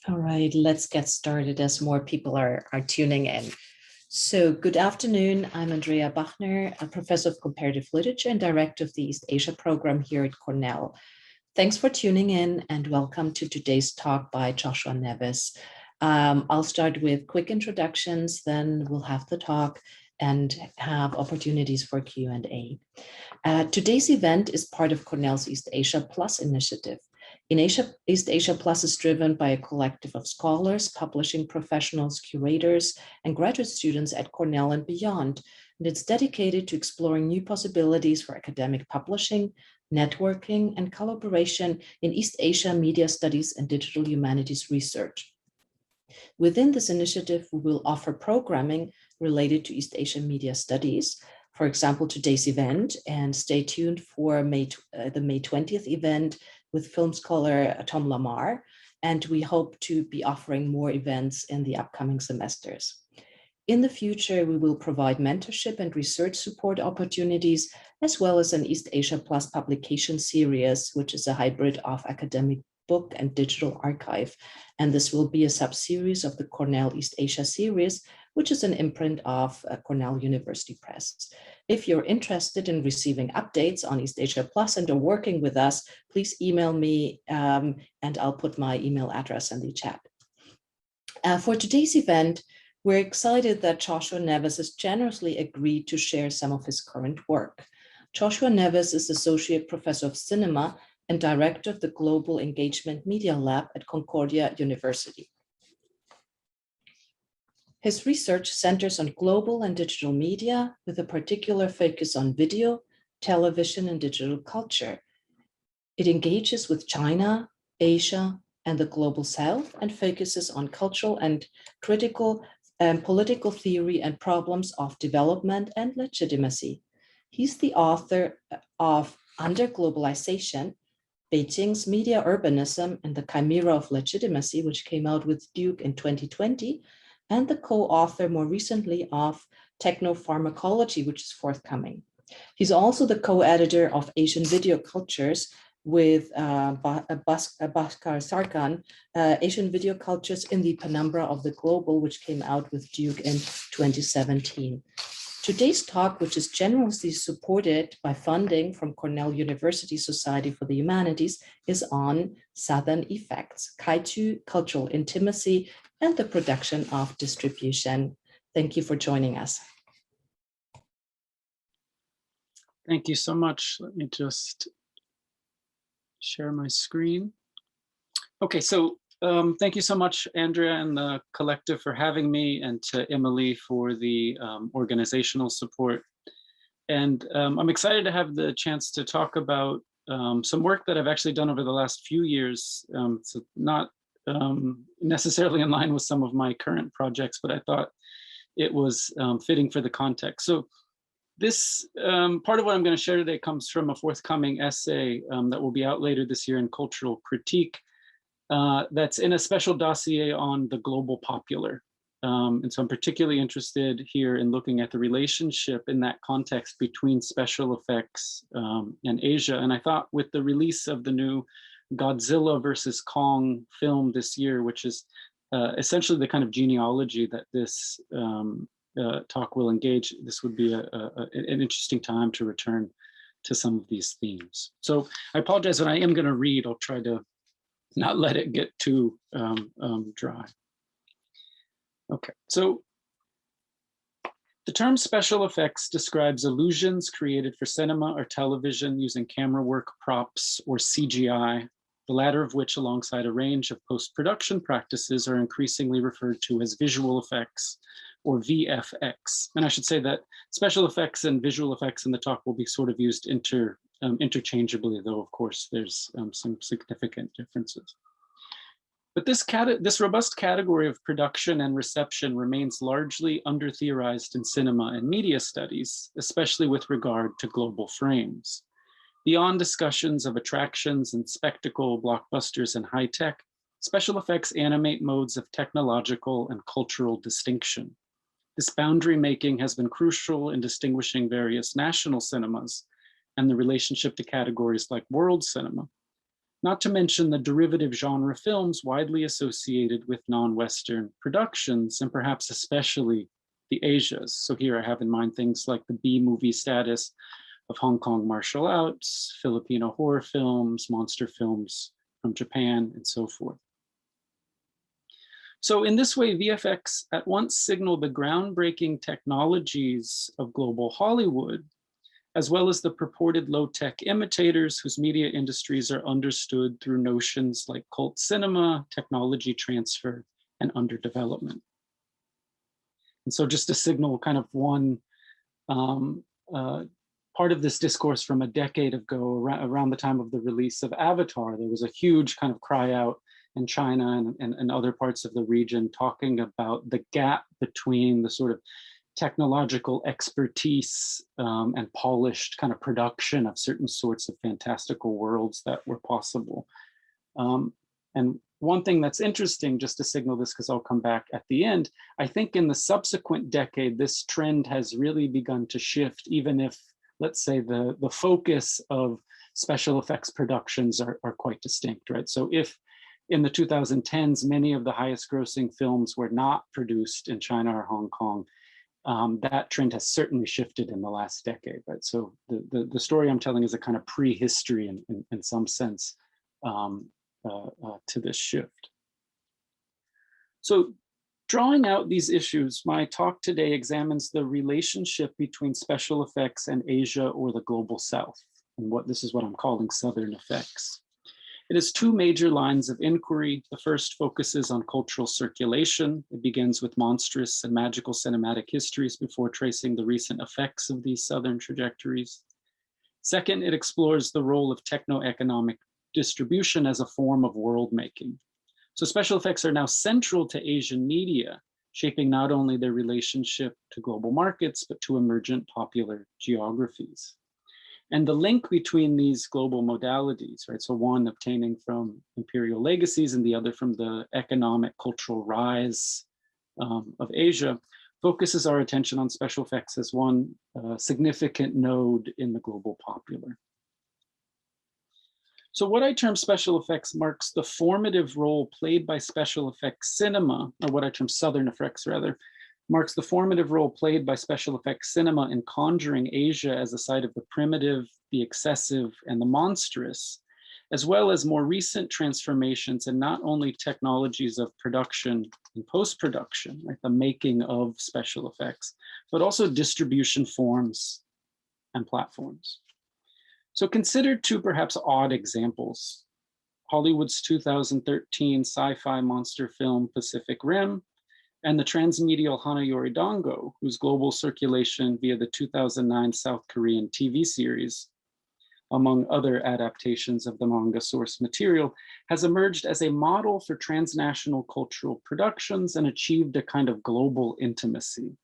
All right, let's get started as more people are tuning in. So good afternoon, I'm Andrea Bachner, a professor of comparative literature and director of the East Asia program here at Cornell. Thanks for tuning in and welcome to today's talk by Joshua Neves. I'll start with quick introductions, then we'll have the talk and have opportunities for Q&A. Today's event is part of Cornell's East Asia Plus initiative. East Asia Plus is driven by a collective of scholars, publishing professionals, curators, and graduate students at Cornell and beyond. And it's dedicated to exploring new possibilities for academic publishing, networking, and collaboration in East Asia media studies and digital humanities research. Within this initiative, we will offer programming related to East Asian media studies. For example, today's event, and stay tuned for the May 20th event with film scholar Tom Lamar, and we hope to be offering more events in the upcoming semesters. In the future, we will provide mentorship and research support opportunities, as well as an East Asia Plus publication series, which is a hybrid of academic book and digital archive. And this will be a sub-series of the Cornell East Asia series, which is an imprint of Cornell University Press. If you're interested in receiving updates on East Asia Plus and are working with us, please email me and I'll put my email address in the chat. For today's event, we're excited that Joshua Neves has generously agreed to share some of his current work. Joshua Neves is Associate Professor of Cinema and Director of the Global Engagement Media Lab at Concordia University. His research centers on global and digital media with a particular focus on video, television, and digital culture. It engages with China, Asia, and the global South and focuses on cultural and critical and political theory and problems of development and legitimacy. He's the author of Under Globalization, Beijing's Media Urbanism and the Chimera of Legitimacy, which came out with Duke in 2020, and the co-author more recently of Technopharmacology, which is forthcoming. He's also the co-editor of Asian Video Cultures with Bhaskar Sarkar, Asian Video Cultures in the Penumbra of the Global, which came out with Duke in 2017. Today's talk, which is generously supported by funding from Cornell University Society for the Humanities, is on Southern effects, Kaiju, cultural intimacy, and the production of distribution. Thank you for joining us. Thank you so much. Let me just share my screen. Okay, so thank you so much, Andrea and the collective for having me, and to Emily for the organizational support. And I'm excited to have the chance to talk about some work that I've actually done over the last few years. So not necessarily in line with some of my current projects, but I thought it was fitting for the context. So this part of what I'm going to share today comes from a forthcoming essay that will be out later this year in Cultural Critique. That's in a special dossier on the global popular. And so I'm particularly interested here in looking at the relationship in that context between special effects and Asia. And I thought with the release of the new Godzilla versus Kong film this year, which is essentially the kind of genealogy that this talk will engage, this would be an interesting time to return to some of these themes. So I apologize when I am going to read. I'll try to not let it get too dry. Okay, so the term special effects describes illusions created for cinema or television using camera work, props, or CGI, the latter of which, alongside a range of post-production practices, are increasingly referred to as visual effects or VFX. And I should say that special effects and visual effects in the talk will be sort of used interchangeably, though of course there's some significant differences. But this robust category of production and reception remains largely under-theorized in cinema and media studies, especially with regard to global frames. Beyond discussions of attractions and spectacle, blockbusters, and high tech, special effects animate modes of technological and cultural distinction. This boundary making has been crucial in distinguishing various national cinemas and the relationship to categories like world cinema. not to mention the derivative genre films widely associated with non-Western productions, and perhaps especially the Asias. So here I have in mind things like the B-movie status of Hong Kong martial arts, Filipino horror films, monster films from Japan, and so forth. So in this way, VFX at once signaled the groundbreaking technologies of global Hollywood, as well as the purported low-tech imitators whose media industries are understood through notions like cult cinema, technology transfer, and underdevelopment. And so just to signal kind of one part of this discourse from a decade ago, around the time of the release of Avatar, there was a huge kind of cry out in China and other parts of the region talking about the gap between the sort of technological expertise and polished kind of production of certain sorts of fantastical worlds that were possible. And one thing that's interesting, just to signal this, because I'll come back at the end, I think in the subsequent decade, this trend has really begun to shift, even if, let's say, the focus of special effects productions are quite distinct, right? So if in the 2010s, many of the highest grossing films were not produced in China or Hong Kong, that trend has certainly shifted in the last decade, right? So the story I'm telling is a kind of prehistory in some sense to this shift. So drawing out these issues, my talk today examines the relationship between special effects and Asia or the global South, and this is what I'm calling Southern effects. It has two major lines of inquiry. The first focuses on cultural circulation. It begins with monstrous and magical cinematic histories before tracing the recent effects of these Southern trajectories. Second, it explores the role of techno-economic distribution as a form of world making. So special effects are now central to Asian media, shaping not only their relationship to global markets, but to emergent popular geographies. And the link between these global modalities, right? So one obtaining from imperial legacies and the other from the economic cultural rise of Asia, focuses our attention on special effects as one significant node in the global popular. So what I term special effects marks the formative role played by special effects cinema, or what I term Southern effects rather, marks the formative role played by special effects cinema in conjuring Asia as a site of the primitive, the excessive, and the monstrous, as well as more recent transformations in not only technologies of production and post-production, right, the making of special effects, but also distribution forms and platforms. So consider two perhaps odd examples: Hollywood's 2013 sci-fi monster film Pacific Rim, and the transmedial Hanayori Dango, whose global circulation via the 2009 South Korean TV series, among other adaptations of the manga source material, has emerged as a model for transnational cultural productions and achieved a kind of global intimacy.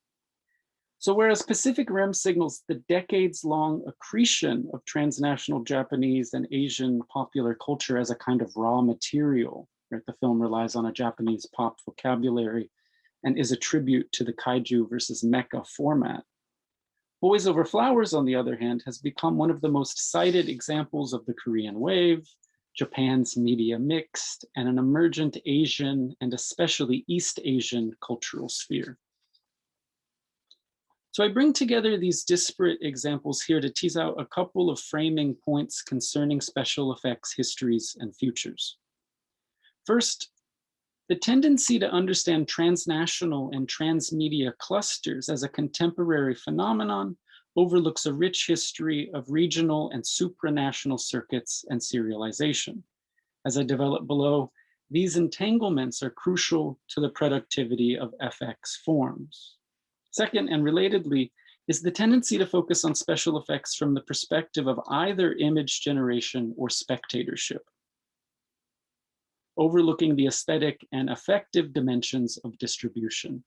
So whereas Pacific Rim signals the decades-long accretion of transnational Japanese and Asian popular culture as a kind of raw material, right? The film relies on a Japanese pop vocabulary and is a tribute to the kaiju versus mecha format. Boys Over Flowers, on the other hand, has become one of the most cited examples of the Korean wave, Japan's media mixed, and an emergent Asian and especially East Asian cultural sphere. So I bring together these disparate examples here to tease out a couple of framing points concerning special effects histories and futures. First, the tendency to understand transnational and transmedia clusters as a contemporary phenomenon overlooks a rich history of regional and supranational circuits and serialization. As I develop below, these entanglements are crucial to the productivity of FX forms. Second, and relatedly, is the tendency to focus on special effects from the perspective of either image generation or spectatorship, overlooking the aesthetic and affective dimensions of distribution.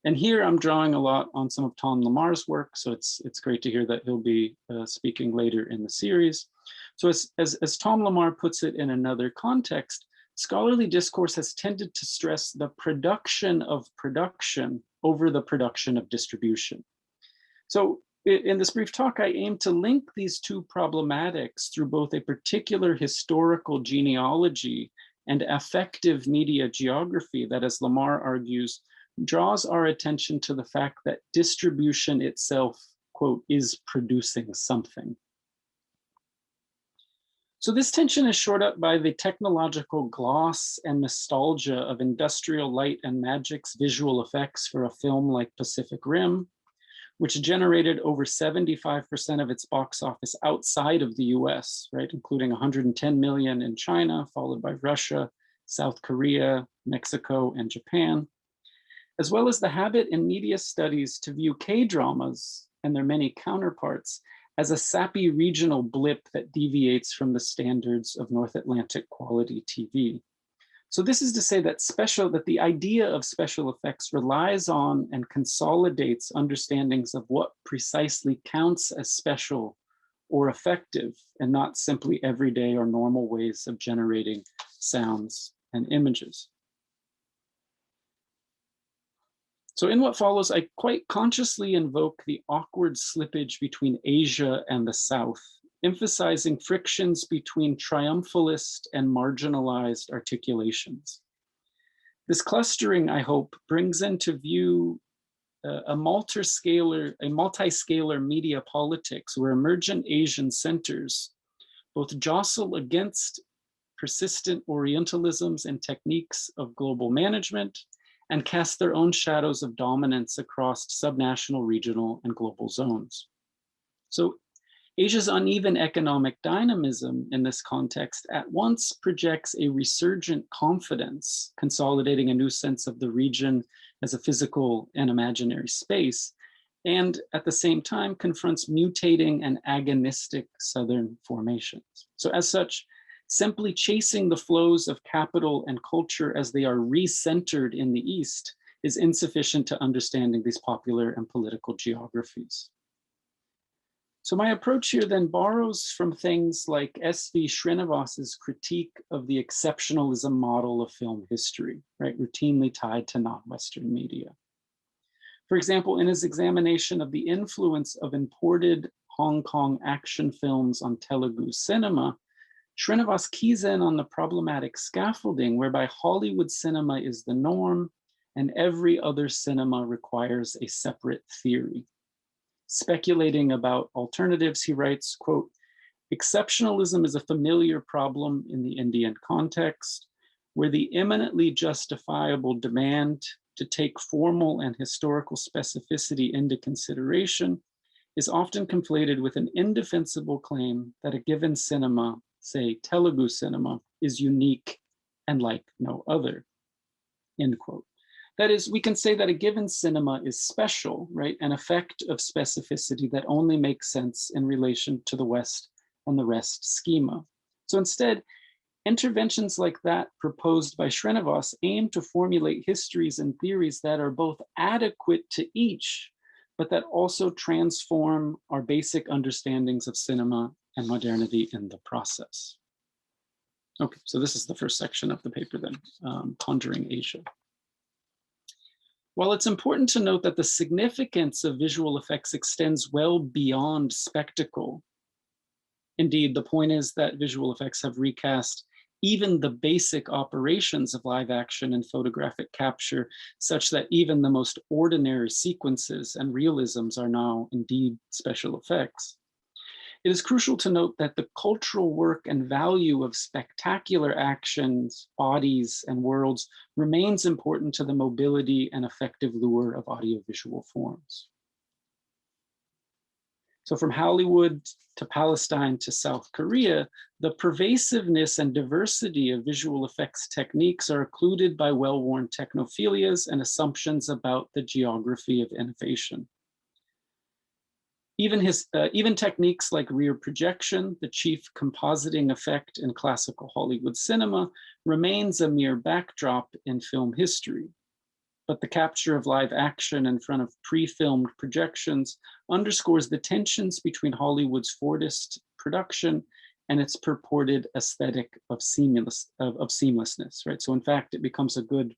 And here I'm drawing a lot on some of Tom Lamar's work, so it's great to hear that he'll be speaking later in the series. So as Tom Lamar puts it in another context, scholarly discourse has tended to stress the production of production over the production of distribution. So in this brief talk, I aim to link these two problematics through both a particular historical genealogy and affective media geography that, as Lamar argues, draws our attention to the fact that distribution itself, quote, is producing something. So this tension is shored up by the technological gloss and nostalgia of Industrial Light and Magic's visual effects for a film like Pacific Rim, which generated over 75% of its box office outside of the US, right, including 110 million in China, followed by Russia, South Korea, Mexico, and Japan, as well as the habit in media studies to view K-dramas and their many counterparts as a sappy regional blip that deviates from the standards of North Atlantic quality TV. So this is to say that the idea of special effects relies on and consolidates understandings of what precisely counts as special or effective, and not simply everyday or normal ways of generating sounds and images. So in what follows, I quite consciously invoke the awkward slippage between Asia and the South, emphasizing frictions between triumphalist and marginalized articulations. This clustering, I hope, brings into view a multiscalar media politics where emergent Asian centers both jostle against persistent Orientalisms and techniques of global management and cast their own shadows of dominance across subnational, regional, and global zones. So Asia's uneven economic dynamism in this context at once projects a resurgent confidence, consolidating a new sense of the region as a physical and imaginary space, and at the same time confronts mutating and agonistic Southern formations. So as such, simply chasing the flows of capital and culture as they are recentered in the East is insufficient to understanding these popular and political geographies. So my approach here then borrows from things like S.V. Srinivas's critique of the exceptionalism model of film history, right, routinely tied to non-Western media. For example, in his examination of the influence of imported Hong Kong action films on Telugu cinema, Srinivas keys in on the problematic scaffolding whereby Hollywood cinema is the norm and every other cinema requires a separate theory. Speculating about alternatives, he writes, quote, "Exceptionalism is a familiar problem in the Indian context, where the eminently justifiable demand to take formal and historical specificity into consideration is often conflated with an indefensible claim that a given cinema, say Telugu cinema, is unique and like no other," end quote. That is, we can say that a given cinema is special, right? An effect of specificity that only makes sense in relation to the West and the rest schema. So instead, interventions like that proposed by Srinivas aim to formulate histories and theories that are both adequate to each, but that also transform our basic understandings of cinema and modernity in the process. Okay, so this is the first section of the paper then, Conjuring Asia. While it's important to note that the significance of visual effects extends well beyond spectacle, indeed, the point is that visual effects have recast even the basic operations of live action and photographic capture, such that even the most ordinary sequences and realisms are now indeed special effects. It is crucial to note that the cultural work and value of spectacular actions, bodies, and worlds remains important to the mobility and effective lure of audiovisual forms. So from Hollywood to Palestine to South Korea, the pervasiveness and diversity of visual effects techniques are occluded by well-worn technophilias and assumptions about the geography of innovation. Even techniques like rear projection, the chief compositing effect in classical Hollywood cinema, remains a mere backdrop in film history. But the capture of live action in front of pre-filmed projections underscores the tensions between Hollywood's Fordist production and its purported aesthetic of seamlessness, right? So in fact, it becomes a good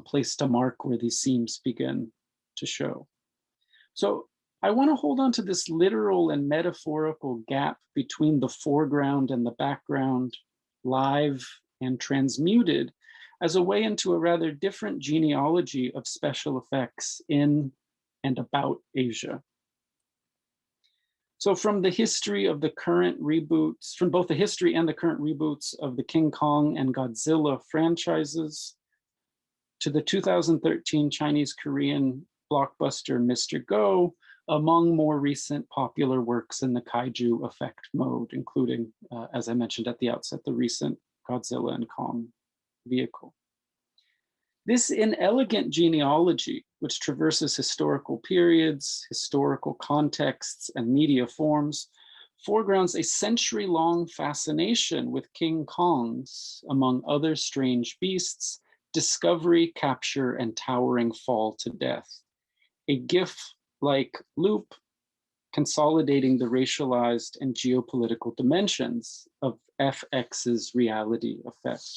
place to mark where these seams begin to show. So I want to hold on to this literal and metaphorical gap between the foreground and the background, live and transmuted, as a way into a rather different genealogy of special effects in and about Asia. So from the history of the current reboots, from both the history and the current reboots of the King Kong and Godzilla franchises, to the 2013 Chinese-Korean blockbuster Mr. Go, among more recent popular works in the kaiju effect mode, including, as I mentioned at the outset, the recent Godzilla and Kong vehicle. This inelegant genealogy, which traverses historical periods, historical contexts, and media forms, foregrounds a century-long fascination with King Kong's, among other strange beasts, discovery, capture, and towering fall to death. A GIF-like loop consolidating the racialized and geopolitical dimensions of FX's reality effect.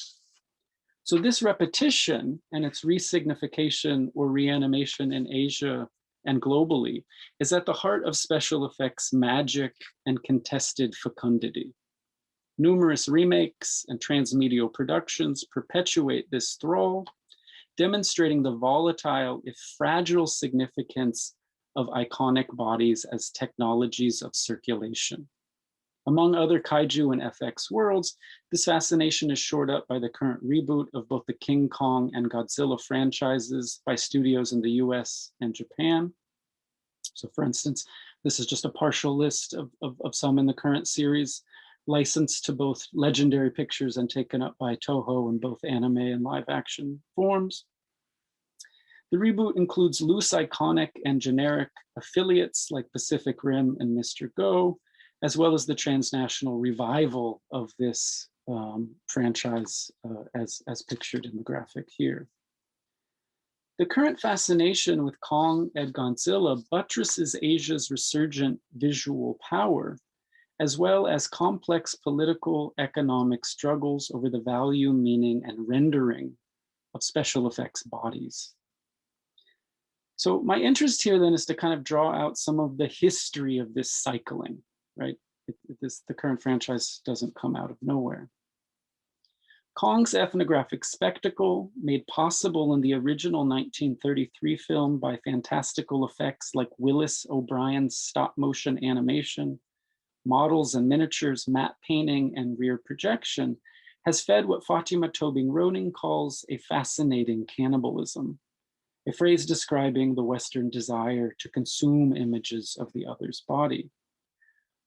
So this repetition and its resignification or reanimation in Asia and globally is at the heart of special effects magic and contested fecundity. Numerous remakes and transmedial productions perpetuate this thrall, demonstrating the volatile, if fragile, significance of iconic bodies as technologies of circulation. Among other kaiju and FX worlds, this fascination is shored up by the current reboot of both the King Kong and Godzilla franchises by studios in the US and Japan. So for instance, this is just a partial list of some in the current series, licensed to both Legendary Pictures and taken up by Toho in both anime and live action forms. The reboot includes loose iconic and generic affiliates like Pacific Rim and Mr. Go, as well as the transnational revival of this franchise as pictured in the graphic here. The current fascination with Kong and Godzilla buttresses Asia's resurgent visual power, as well as complex political economic struggles over the value, meaning, and rendering of special effects bodies. So my interest here then is to kind of draw out some of the history of this cycling, right? The current franchise doesn't come out of nowhere. Kong's ethnographic spectacle, made possible in the original 1933 film by fantastical effects like Willis O'Brien's stop motion animation, models and miniatures, matte painting, and rear projection, has fed what Fatima Tobing-Roning calls a fascinating cannibalism, a phrase describing the Western desire to consume images of the other's body.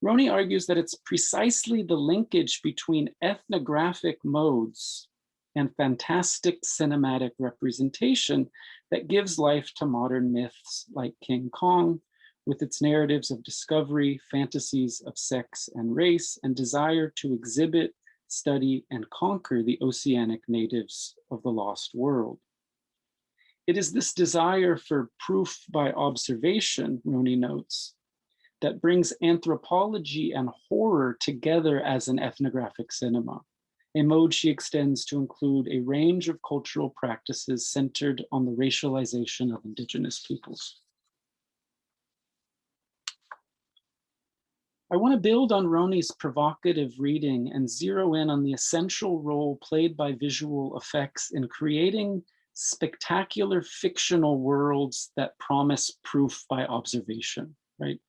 Roney argues that it's precisely the linkage between ethnographic modes and fantastic cinematic representation that gives life to modern myths like King Kong, with its narratives of discovery, fantasies of sex and race, and desire to exhibit, study, and conquer the oceanic natives of the lost world. It is this desire for proof by observation, Roney notes, that brings anthropology and horror together as an ethnographic cinema, a mode she extends to include a range of cultural practices centered on the racialization of indigenous peoples. I want to build on Roney's provocative reading and zero in on the essential role played by visual effects in creating spectacular fictional worlds that promise proof by observation, right?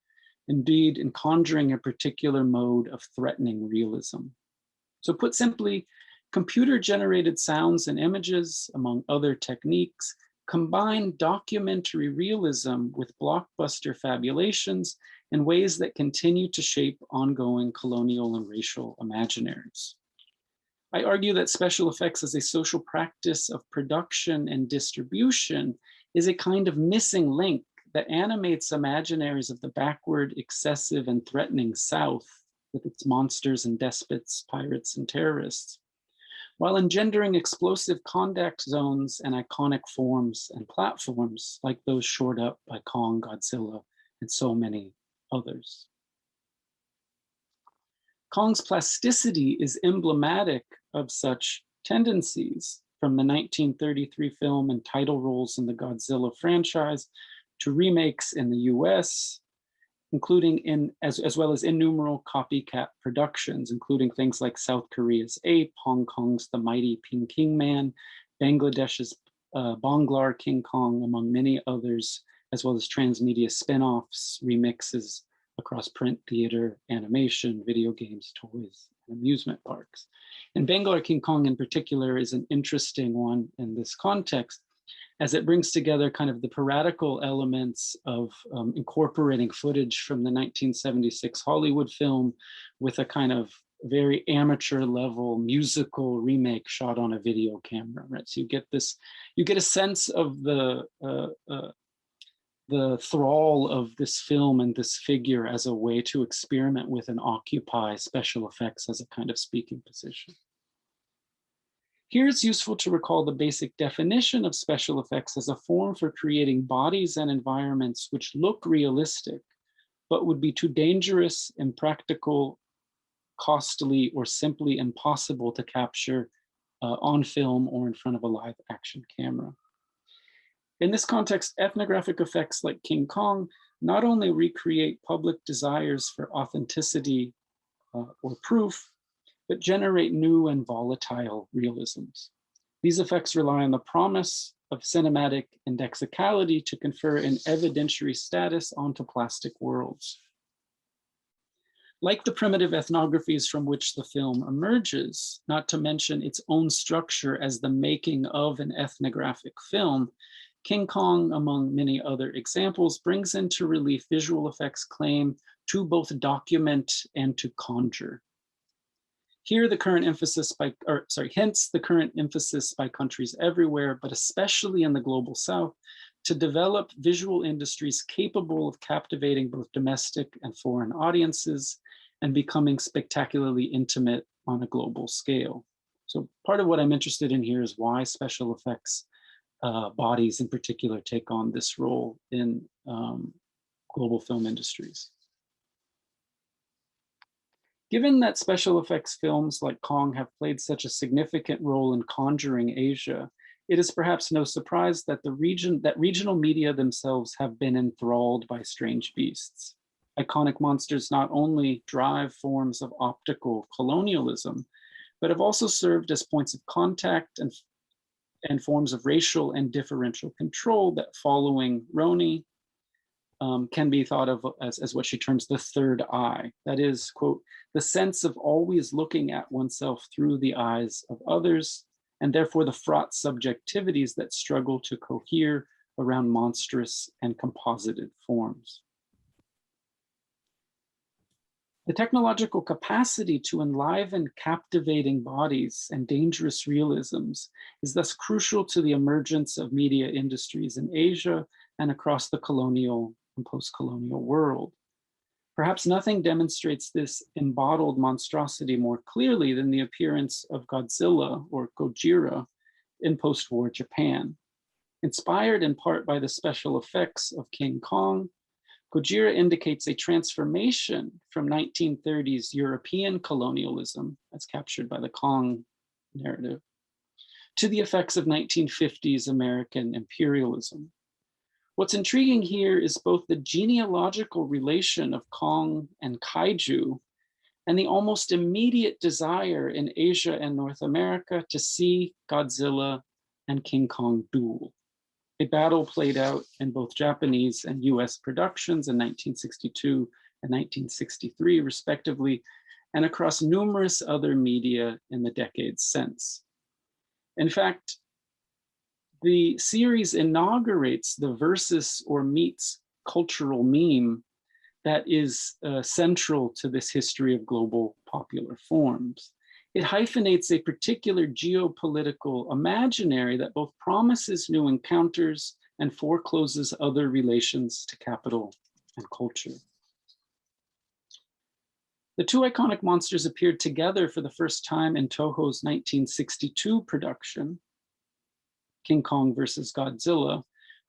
Indeed, in conjuring a particular mode of threatening realism. So put simply, computer-generated sounds and images, among other techniques, combine documentary realism with blockbuster fabulations in ways that continue to shape ongoing colonial and racial imaginaries. I argue that special effects as a social practice of production and distribution is a kind of missing link that animates imaginaries of the backward, excessive, and threatening South with its monsters and despots, pirates, and terrorists, while engendering explosive contact zones and iconic forms and platforms like those shored up by Kong, Godzilla, and so many others. Kong's plasticity is emblematic of such tendencies, from the 1933 film and title roles in the Godzilla franchise to remakes in the US, including as well as innumerable copycat productions, including things like South Korea's Ape, Hong Kong's The Mighty Peking Man, Bangladesh's Banglar King Kong, among many others, as well as transmedia spin-offs, remixes across print, theater, animation, video games, toys, and amusement parks. And Banglar King Kong in particular is an interesting one in this context, as it brings together kind of the piratical elements of incorporating footage from the 1976 Hollywood film with a kind of very amateur level musical remake shot on a video camera, right? So you get a sense of the thrall of this film and this figure as a way to experiment with and occupy special effects as a kind of speaking position. Here it's useful to recall the basic definition of special effects as a form for creating bodies and environments which look realistic, but would be too dangerous, impractical, costly, or simply impossible to capture on film or in front of a live action camera. In this context, ethnographic effects like King Kong not only recreate public desires for authenticity or proof, but generate new and volatile realisms. These effects rely on the promise of cinematic indexicality to confer an evidentiary status onto plastic worlds. Like the primitive ethnographies from which the film emerges, not to mention its own structure as the making of an ethnographic film, King Kong, among many other examples, brings into relief visual effects claim to both document and to conjure. Here, the current emphasis hence the current emphasis by countries everywhere, but especially in the global South, to develop visual industries capable of captivating both domestic and foreign audiences and becoming spectacularly intimate on a global scale. So part of what I'm interested in here is why special effects bodies in particular take on this role in global film industries. Given that special effects films like Kong have played such a significant role in conjuring Asia, it is perhaps no surprise that regional media themselves have been enthralled by strange beasts. Iconic monsters not only drive forms of optical colonialism, but have also served as points of contact and forms of racial and differential control that, following Roni, can be thought of as what she terms the third eye. That is, quote, the sense of always looking at oneself through the eyes of others, and therefore the fraught subjectivities that struggle to cohere around monstrous and composited forms. The technological capacity to enliven captivating bodies and dangerous realisms is thus crucial to the emergence of media industries in Asia and across the colonial and post-colonial world. Perhaps nothing demonstrates this embodied monstrosity more clearly than the appearance of Godzilla, or Gojira, in post-war Japan. Inspired in part by the special effects of King Kong, Gojira indicates a transformation from 1930s European colonialism, as captured by the Kong narrative, to the effects of 1950s American imperialism. What's intriguing here is both the genealogical relation of Kong and Kaiju and the almost immediate desire in Asia and North America to see Godzilla and King Kong duel. A battle played out in both Japanese and US productions in 1962 and 1963, respectively, and across numerous other media in the decades since. In fact, the series inaugurates the versus or meets cultural meme that is central to this history of global popular forms. It hyphenates a particular geopolitical imaginary that both promises new encounters and forecloses other relations to capital and culture. The two iconic monsters appeared together for the first time in Toho's 1962 production, King Kong versus Godzilla,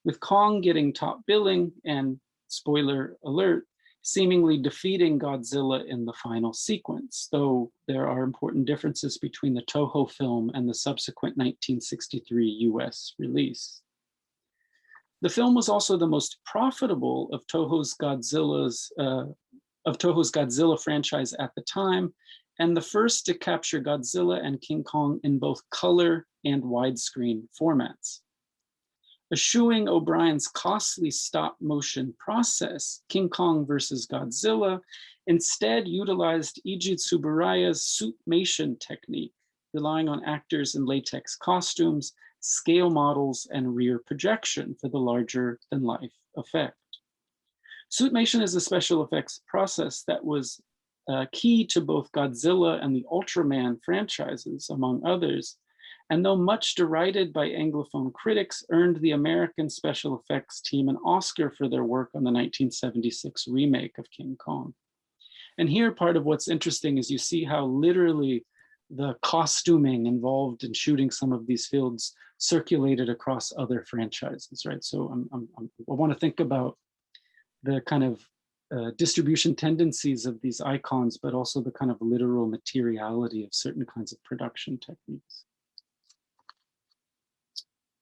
with Kong getting top billing and, spoiler alert, seemingly defeating Godzilla in the final sequence, though there are important differences between the Toho film and the subsequent 1963 US release. The film was also the most profitable of Toho's Godzilla franchise at the time, and the first to capture Godzilla and King Kong in both color and widescreen formats. Eschewing O'Brien's costly stop motion process, King Kong versus Godzilla instead utilized Eiji Tsuburaya's suitmation technique, relying on actors in latex costumes, scale models, and rear projection for the larger than life effect. Suitmation is a special effects process that was key to both Godzilla and the Ultraman franchises, among others, and though much derided by Anglophone critics, earned the American special effects team an Oscar for their work on the 1976 remake of King Kong. And here, part of what's interesting is you see how literally the costuming involved in shooting some of these films circulated across other franchises, right? So I want to think about the kind of distribution tendencies of these icons, but also the kind of literal materiality of certain kinds of production techniques.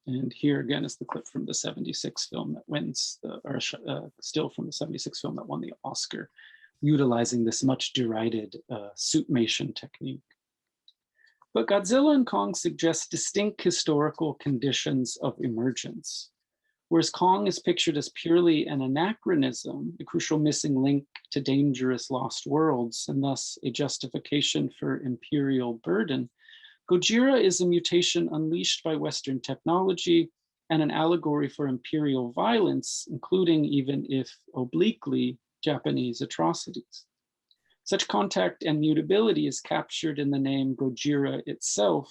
And here again is the clip from the 76 film that wins, still from the 76 film that won the Oscar, utilizing this much derided suitmation technique. But Godzilla and Kong suggest distinct historical conditions of emergence. Whereas Kong is pictured as purely an anachronism, a crucial missing link to dangerous lost worlds, and thus a justification for imperial burden, Gojira is a mutation unleashed by Western technology and an allegory for imperial violence, including, even if obliquely, Japanese atrocities. Such contact and mutability is captured in the name Gojira itself,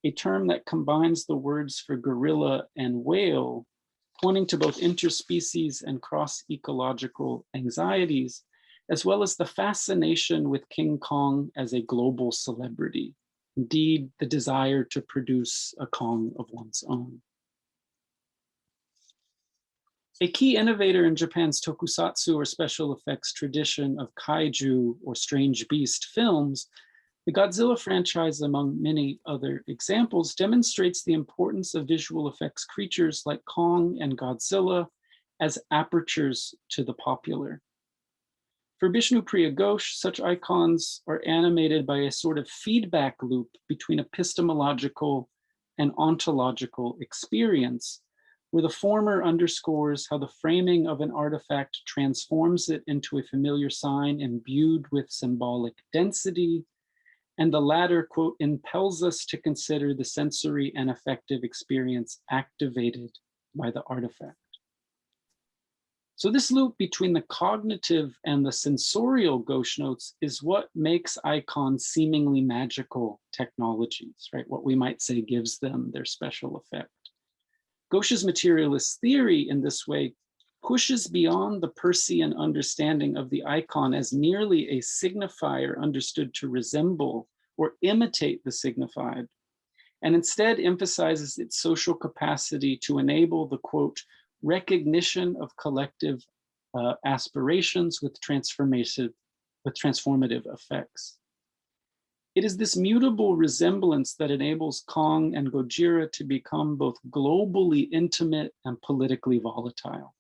a term that combines the words for gorilla and whale, pointing to both interspecies and cross-ecological anxieties, as well as the fascination with King Kong as a global celebrity. Indeed, the desire to produce a Kong of one's own. A key innovator in Japan's tokusatsu or special effects tradition of kaiju or strange beast films, the Godzilla franchise, among many other examples, demonstrates the importance of visual effects creatures like Kong and Godzilla as apertures to the popular. For Bishnupriya Ghosh, such icons are animated by a sort of feedback loop between epistemological and ontological experience, where the former underscores how the framing of an artifact transforms it into a familiar sign imbued with symbolic density, and the latter, quote, impels us to consider the sensory and affective experience activated by the artifact. So this loop between the cognitive and the sensorial Ghosh notes is what makes icons seemingly magical technologies, right? What we might say gives them their special effect. Ghosh's materialist theory in this way pushes beyond the Persian understanding of the icon as merely a signifier understood to resemble or imitate the signified, and instead emphasizes its social capacity to enable the, quote, recognition of collective aspirations with transformative effects. It is this mutable resemblance that enables Kong and Gojira to become both globally intimate and politically volatile,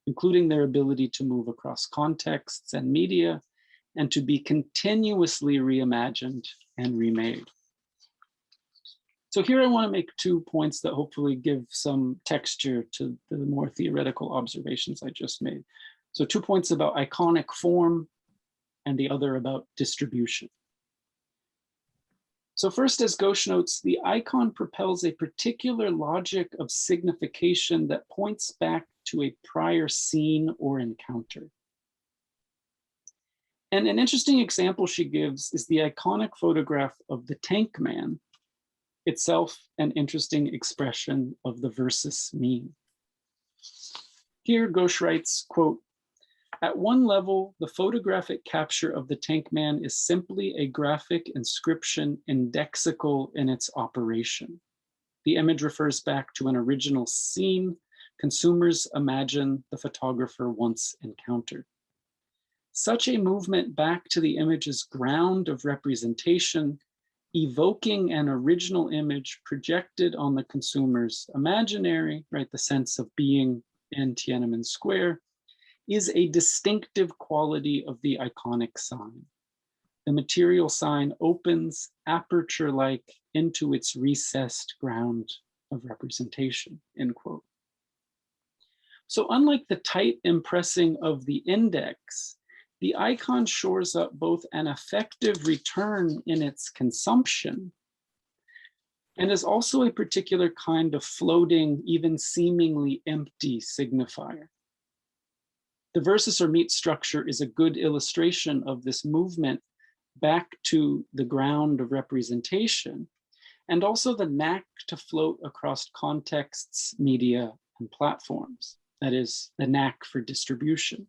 including their ability to move across contexts and media and to be continuously reimagined and remade. So here I want to make 2 points that hopefully give some texture to the more theoretical observations I just made. So 2 points about iconic form and the other about distribution. So first, as Ghosh notes, the icon propels a particular logic of signification that points back to a prior scene or encounter. And an interesting example she gives is the iconic photograph of the Tank Man, itself an interesting expression of the versus me. Here, Ghosh writes, quote, at one level, the photographic capture of the Tank Man is simply a graphic inscription indexical in its operation. The image refers back to an original scene consumers imagine the photographer once encountered. Such a movement back to the image's ground of representation, evoking an original image projected on the consumer's imaginary, right, the sense of being in Tiananmen Square, is a distinctive quality of the iconic sign. The material sign opens aperture-like into its recessed ground of representation, end quote. So unlike the tight impressing of the index, the icon shores up both an effective return in its consumption and is also a particular kind of floating, even seemingly empty signifier. The versus or meat structure is a good illustration of this movement back to the ground of representation, and also the knack to float across contexts, media, and platforms. That is, the knack for distribution.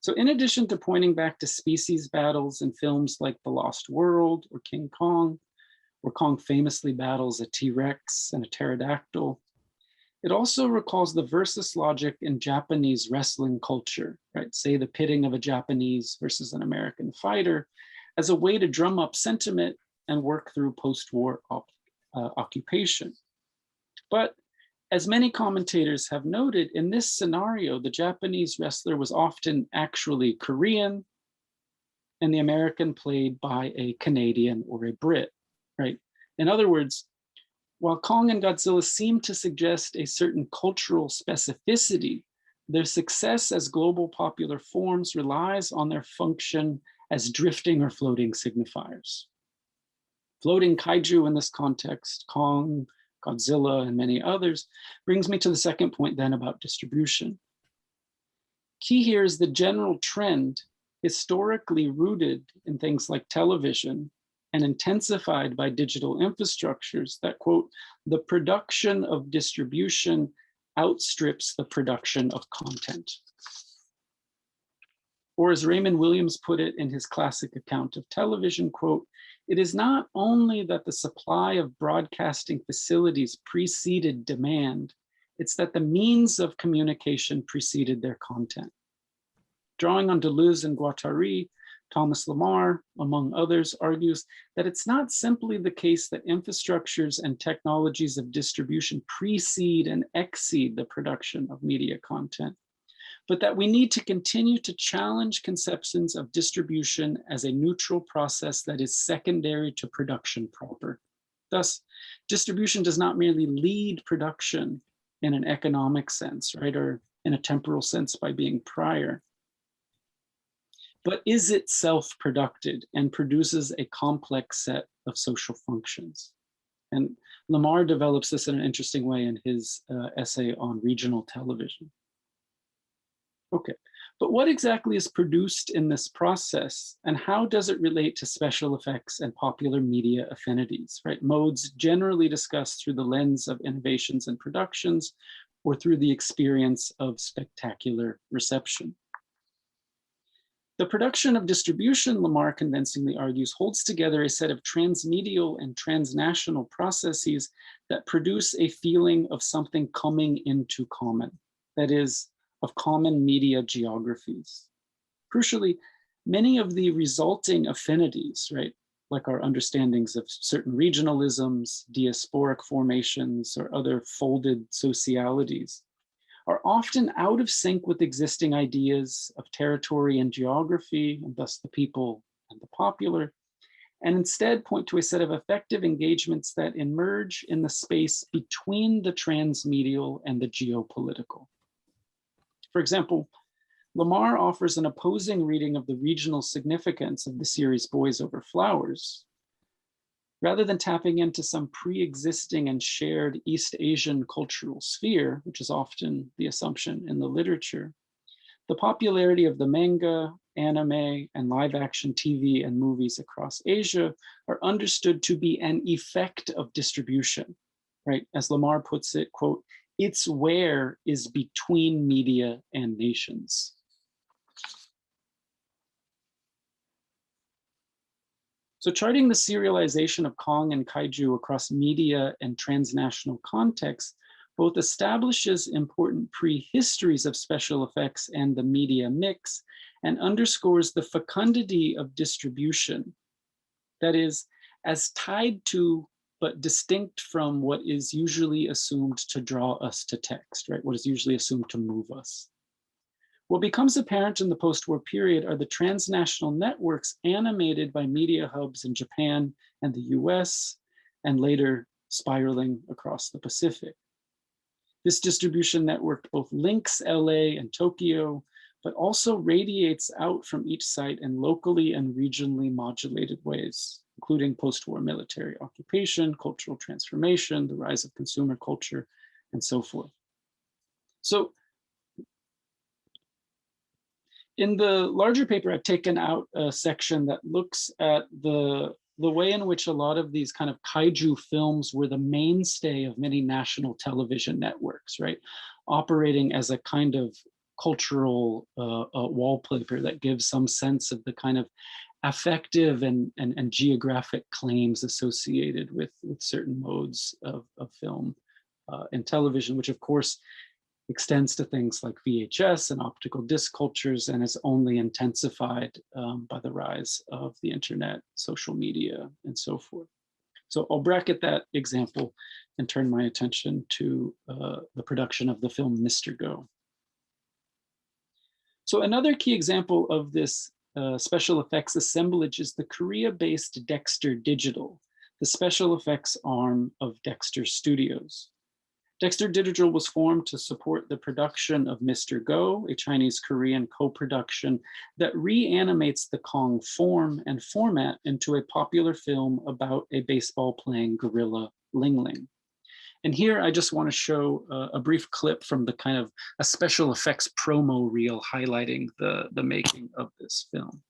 So in addition to pointing back to species battles in films like The Lost World or King Kong, where Kong famously battles a T-Rex and a pterodactyl, it also recalls the versus logic in Japanese wrestling culture, right? Say the pitting of a Japanese versus an American fighter as a way to drum up sentiment and work through post-war occupation. But as many commentators have noted, in this scenario, the Japanese wrestler was often actually Korean, and the American played by a Canadian or a Brit, right? In other words, while Kong and Godzilla seem to suggest a certain cultural specificity, their success as global popular forms relies on their function as drifting or floating signifiers. Floating kaiju in this context, Kong, Godzilla, and many others, brings me to the second point then about distribution. Key here is the general trend, historically rooted in things like television and intensified by digital infrastructures, that, quote, the production of distribution outstrips the production of content. Or as Raymond Williams put it in his classic account of television, quote, it is not only that the supply of broadcasting facilities preceded demand, it's that the means of communication preceded their content. Drawing on Deleuze and Guattari, Thomas Lamar, among others, argues that it's not simply the case that infrastructures and technologies of distribution precede and exceed the production of media content, but that we need to continue to challenge conceptions of distribution as a neutral process that is secondary to production proper. Thus, distribution does not merely lead production in an economic sense, right, or in a temporal sense by being prior, but is itself productive and produces a complex set of social functions. And Lamar develops this in an interesting way in his essay on regional television. Okay, but what exactly is produced in this process, and how does it relate to special effects and popular media affinities, right? Modes generally discussed through the lens of innovations and productions, or through the experience of spectacular reception. The production of distribution, Lamar convincingly argues, holds together a set of transmedial and transnational processes that produce a feeling of something coming into common, that is, of common media geographies. Crucially, many of the resulting affinities, right, like our understandings of certain regionalisms, diasporic formations, or other folded socialities, are often out of sync with existing ideas of territory and geography, and thus the people and the popular, and instead point to a set of effective engagements that emerge in the space between the transmedial and the geopolitical. For example, Lamar offers an opposing reading of the regional significance of the series Boys Over Flowers. Rather than tapping into some pre-existing and shared East Asian cultural sphere, which is often the assumption in the literature, the popularity of the manga, anime, and live-action TV and movies across Asia are understood to be an effect of distribution, right? As Lamar puts it, quote, its where is between media and nations. So charting the serialization of Kong and Kaiju across media and transnational contexts both establishes important prehistories of special effects and the media mix, and underscores the fecundity of distribution, that is, as tied to but distinct from what is usually assumed to draw us to text, right? What is usually assumed to move us. What becomes apparent in the post-war period are the transnational networks animated by media hubs in Japan and the US, and later spiraling across the Pacific. This distribution network both links LA and Tokyo, but also radiates out from each site in locally and regionally modulated ways, including post-war military occupation, cultural transformation, the rise of consumer culture, and so forth. So in the larger paper, I've taken out a section that looks at the way in which a lot of these kind of kaiju films were the mainstay of many national television networks, right? Operating as a kind of cultural wallpaper that gives some sense of the kind of affective and geographic claims associated with certain modes of film and television, which of course extends to things like VHS and optical disc cultures, and is only intensified by the rise of the internet, social media, and so forth. So I'll bracket that example and turn my attention to the production of the film Mr. Go. So another key example of this special effects assemblage is the Korea-based Dexter Digital, the special effects arm of Dexter Studios. Dexter Digital was formed to support the production of Mr. Go, a Chinese-Korean co-production that reanimates the Kong form and format into a popular film about a baseball-playing gorilla, Ling Ling. And here I just want to show a brief clip from the kind of a special effects promo reel highlighting the making of this film.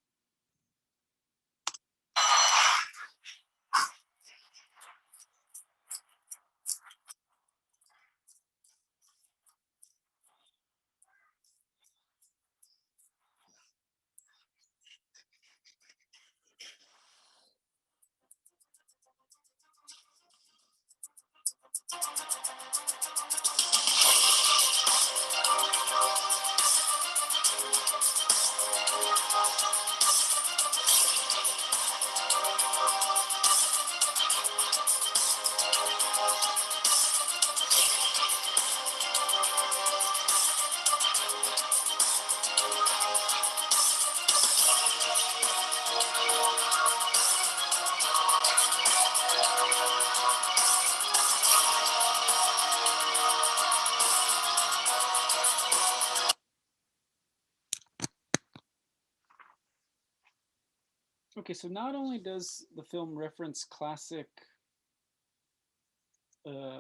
Okay, so not only does the film reference classic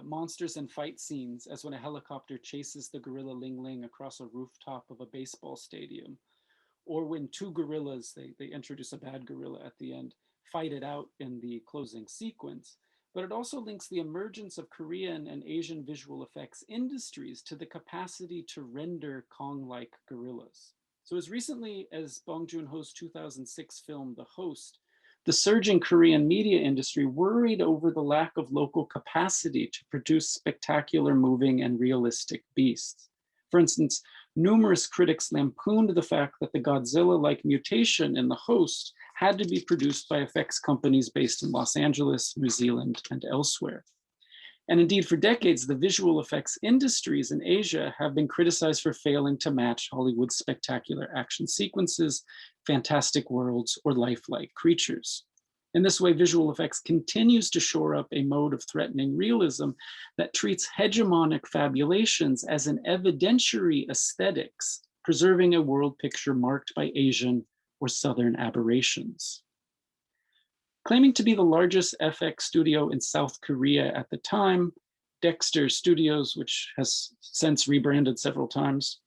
monsters and fight scenes, as when a helicopter chases the gorilla Ling Ling across a rooftop of a baseball stadium, or when two gorillas, they introduce a bad gorilla at the end, fight it out in the closing sequence, but it also links the emergence of Korean and Asian visual effects industries to the capacity to render Kong-like gorillas. So as recently as Bong Joon-ho's 2006 film, The Host, the surging Korean media industry worried over the lack of local capacity to produce spectacular, moving, and realistic beasts. For instance, numerous critics lampooned the fact that the Godzilla-like mutation in The Host had to be produced by effects companies based in Los Angeles, New Zealand, and elsewhere. And indeed, for decades, the visual effects industries in Asia have been criticized for failing to match Hollywood's spectacular action sequences, fantastic worlds, or lifelike creatures. In this way, visual effects continues to shore up a mode of threatening realism that treats hegemonic fabulations as an evidentiary aesthetics, preserving a world picture marked by Asian or Southern aberrations. Claiming to be the largest FX studio in South Korea at the time, Dexter Studios, which has since rebranded several times,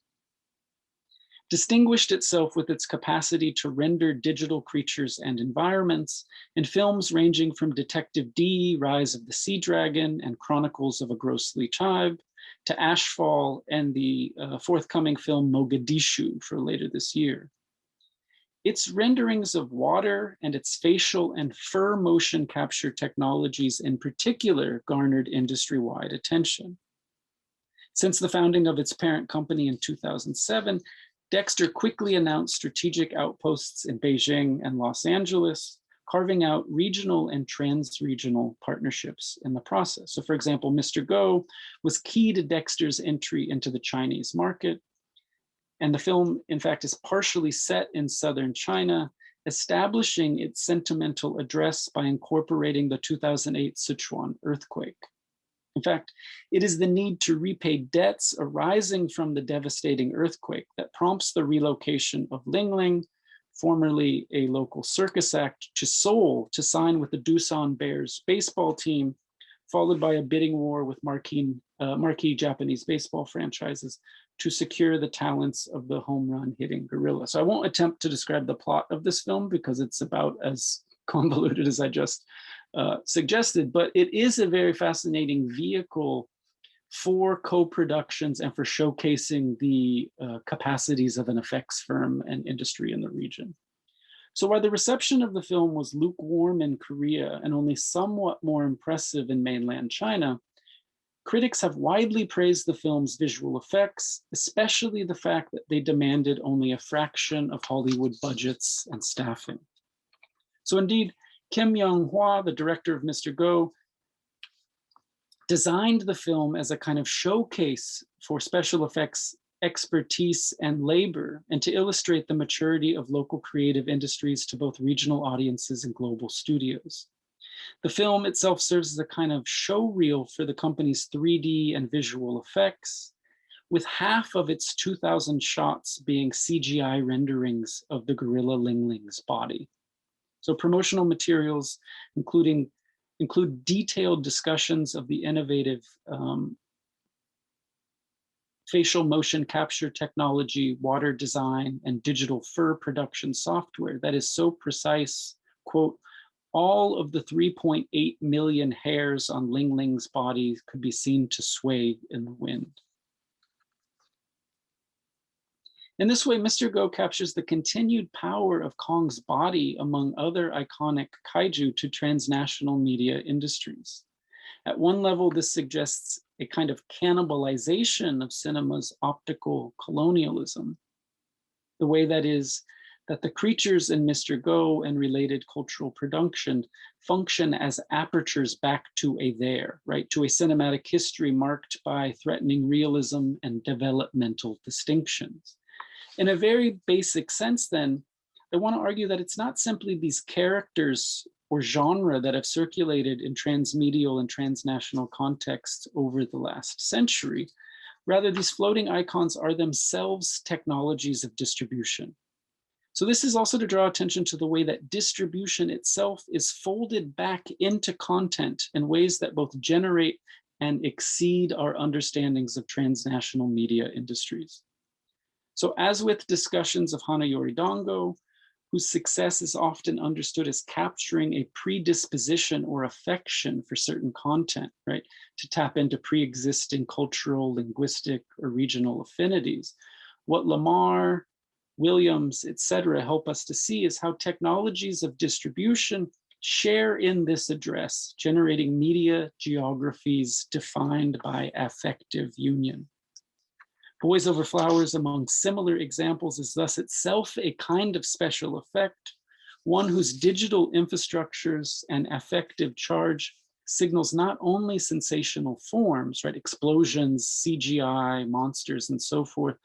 distinguished itself with its capacity to render digital creatures and environments in films ranging from Detective D, Rise of the Sea Dragon, and Chronicles of a Ghostly Tribe, to Ashfall and the forthcoming film Mogadishu for later this year. Its renderings of water and its facial and fur motion capture technologies in particular garnered industry-wide attention. Since the founding of its parent company in 2007, Dexter quickly announced strategic outposts in Beijing and Los Angeles, carving out regional and trans-regional partnerships in the process. So for example, Mr. Go was key to Dexter's entry into the Chinese market. And the film, in fact, is partially set in southern China, establishing its sentimental address by incorporating the 2008 Sichuan earthquake. In fact, it is the need to repay debts arising from the devastating earthquake that prompts the relocation of Ling Ling, formerly a local circus act, to Seoul to sign with the Doosan Bears baseball team, followed by a bidding war with marquee Japanese baseball franchises to secure the talents of the home run hitting gorilla. So I won't attempt to describe the plot of this film because it's about as convoluted as I just suggested, but it is a very fascinating vehicle for co-productions and for showcasing the capacities of an effects firm and industry in the region. So while the reception of the film was lukewarm in Korea and only somewhat more impressive in mainland China, critics have widely praised the film's visual effects, especially the fact that they demanded only a fraction of Hollywood budgets and staffing. So indeed, Kim Yong-hwa, the director of Mr. Go, designed the film as a kind of showcase for special effects expertise and labor, and to illustrate the maturity of local creative industries to both regional audiences and global studios. The film itself serves as a kind of show reel for the company's 3D and visual effects, with half of its 2,000 shots being CGI renderings of the gorilla Ling Ling's body. So promotional materials include detailed discussions of the innovative facial motion capture technology, water design, and digital fur production software that is so precise, quote, all of the 3.8 million hairs on Ling Ling's body could be seen to sway in the wind. In this way, Mr. Go captures the continued power of Kong's body among other iconic kaiju to transnational media industries. At one level, this suggests a kind of cannibalization of cinema's optical colonialism, the way that is that the creatures in Mr. Go and related cultural production function as apertures back to a there, right? To a cinematic history marked by threatening realism and developmental distinctions. In a very basic sense, then, I want to argue that it's not simply these characters or genre that have circulated in transmedial and transnational contexts over the last century. Rather, these floating icons are themselves technologies of distribution. So this is also to draw attention to the way that distribution itself is folded back into content in ways that both generate and exceed our understandings of transnational media industries. So as with discussions of Hanayori Dango, whose success is often understood as capturing a predisposition or affection for certain content, right? To tap into pre-existing cultural, linguistic, or regional affinities. What Lamar, Williams, et cetera, help us to see is how technologies of distribution share in this address, generating media geographies defined by affective union. Boys Over Flowers, among similar examples, is thus itself a kind of special effect, one whose digital infrastructures and affective charge signals not only sensational forms, right, explosions, CGI, monsters, and so forth,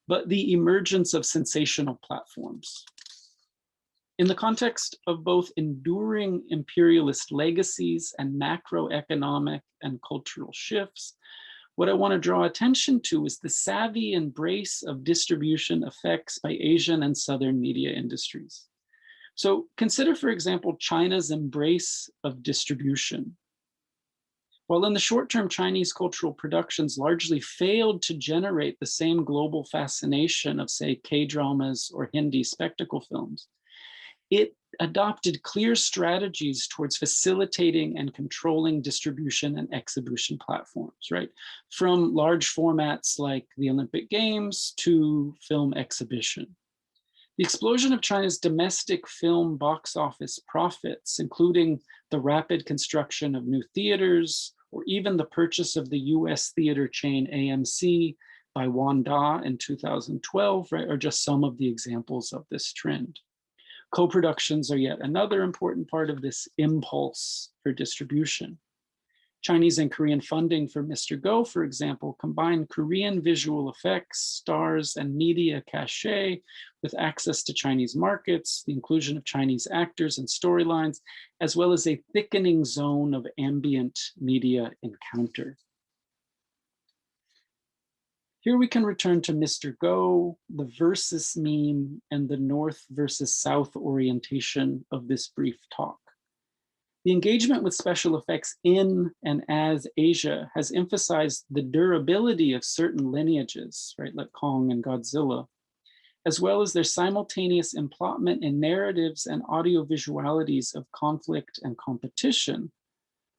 but the emergence of sensational platforms. In the context of both enduring imperialist legacies and macroeconomic and cultural shifts, what I want to draw attention to is the savvy embrace of distribution effects by Asian and Southern media industries. So consider, for example, China's embrace of distribution. While in the short term, Chinese cultural productions largely failed to generate the same global fascination of, say, K-dramas or Hindi spectacle films, it adopted clear strategies towards facilitating and controlling distribution and exhibition platforms, right? From large formats like the Olympic Games to film exhibition. The explosion of China's domestic film box office profits, including the rapid construction of new theaters, or even the purchase of the US theater chain AMC by Wanda in 2012, right, are just some of the examples of this trend. Co-productions are yet another important part of this impulse for distribution. Chinese and Korean funding for Mr. Go, for example, combine Korean visual effects, stars, and media cachet with access to Chinese markets, the inclusion of Chinese actors and storylines, as well as a thickening zone of ambient media encounter. Here we can return to Mr. Go, the versus meme, and the North versus South orientation of this brief talk. The engagement with special effects in and as Asia has emphasized the durability of certain lineages, right, like Kong and Godzilla, as well as their simultaneous emplotment in narratives and audiovisualities of conflict and competition,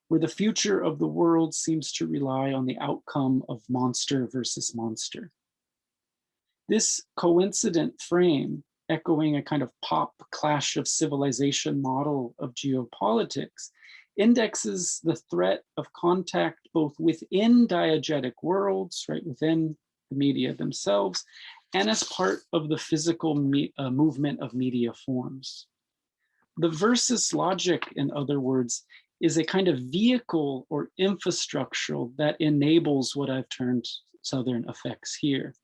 where the future of the world seems to rely on the outcome of monster versus monster. This coincident frame, echoing a kind of pop clash of civilization model of geopolitics, indexes the threat of contact both within diegetic worlds, right, within the media themselves, and as part of the physical movement of media forms. The versus logic, in other words, is a kind of vehicle or infrastructure that enables what I've termed Southern effects here.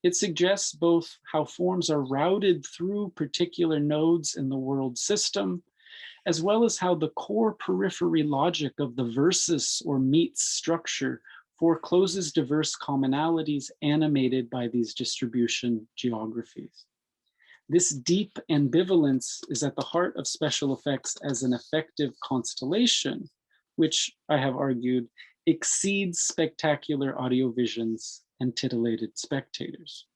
It suggests both how forms are routed through particular nodes in the world system, as well as how the core periphery logic of the versus or meets structure forecloses diverse commonalities animated by these distribution geographies. This deep ambivalence is at the heart of special effects as an effective constellation, which I have argued exceeds spectacular audio visions and titillated spectators.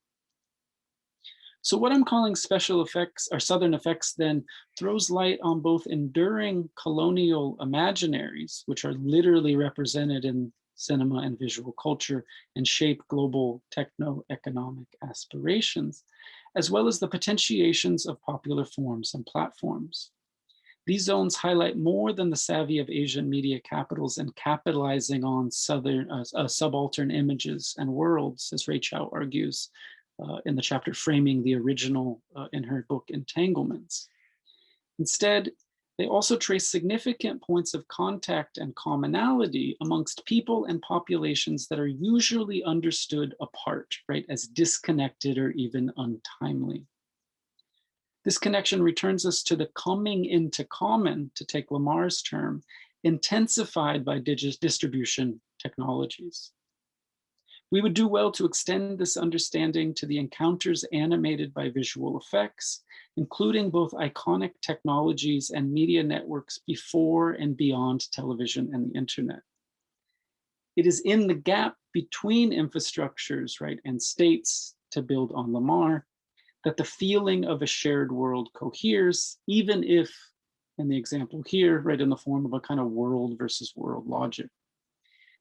So what I'm calling special effects or Southern effects then throws light on both enduring colonial imaginaries, which are literally represented in cinema and visual culture and shape global techno-economic aspirations, as well as the potentiations of popular forms and platforms. These zones highlight more than the savvy of Asian media capitals and capitalizing on subaltern images and worlds, as Ray Chow argues in the chapter framing the original in her book Entanglements. Instead, they also trace significant points of contact and commonality amongst people and populations that are usually understood apart, right, as disconnected or even untimely. This connection returns us to the coming into common, to take Lamar's term, intensified by distribution technologies. We would do well to extend this understanding to the encounters animated by visual effects, including both iconic technologies and media networks before and beyond television and the internet. It is in the gap between infrastructures, right, and states, to build on Lamar, that the feeling of a shared world coheres, even if, in the example here, right, in the form of a kind of world versus world logic.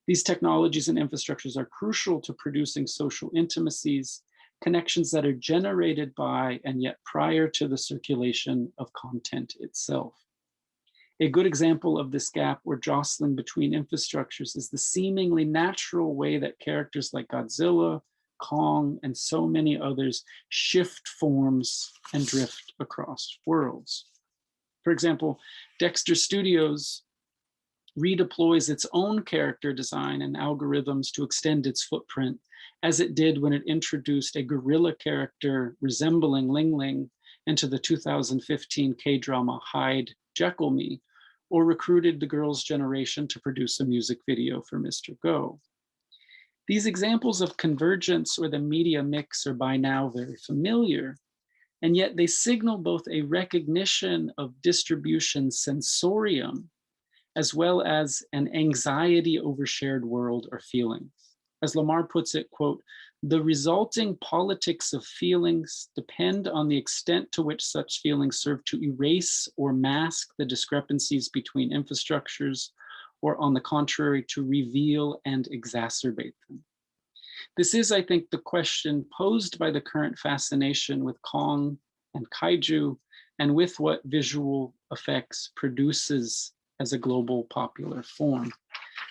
These technologies and infrastructures are crucial to producing social intimacies, connections that are generated by and yet prior to the circulation of content itself. A good example of this gap or jostling between infrastructures is the seemingly natural way that characters like Godzilla, Kong, and so many others shift forms and drift across worlds. For example, Dexter Studios redeploys its own character design and algorithms to extend its footprint, as it did when it introduced a gorilla character resembling Ling Ling into the 2015 K-drama Hide, Jekyll Me, or recruited the Girls' Generation to produce a music video for Mr. Go. These examples of convergence or the media mix are by now very familiar, and yet they signal both a recognition of distribution sensorium as well as an anxiety over shared world or feelings. As Lamar puts it, quote, "The resulting politics of feelings depend on the extent to which such feelings serve to erase or mask the discrepancies between infrastructures, or on the contrary, to reveal and exacerbate them." This is, I think, the question posed by the current fascination with Kong and Kaiju, and with what visual effects produces as a global popular form.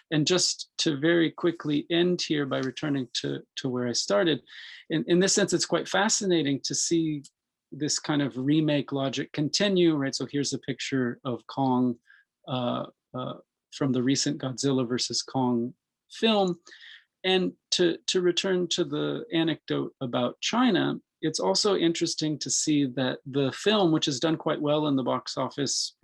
And just to very quickly end here by returning to where I started, in this sense, it's quite fascinating to see this kind of remake logic continue, right? So here's a picture of Kong from the recent Godzilla versus Kong film. And to return to the anecdote about China, it's also interesting to see that the film, which has done quite well in the box office,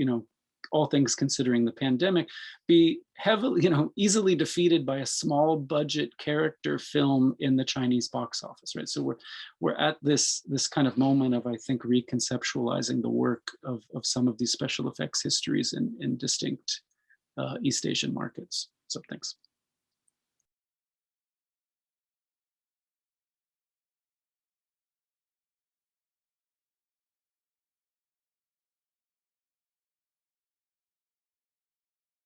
all things considering the pandemic, be heavily, easily defeated by a small budget character film in the Chinese box office, right? So we're at this kind of moment of, I think, reconceptualizing the work of some of these special effects histories in distinct East Asian markets. So thanks.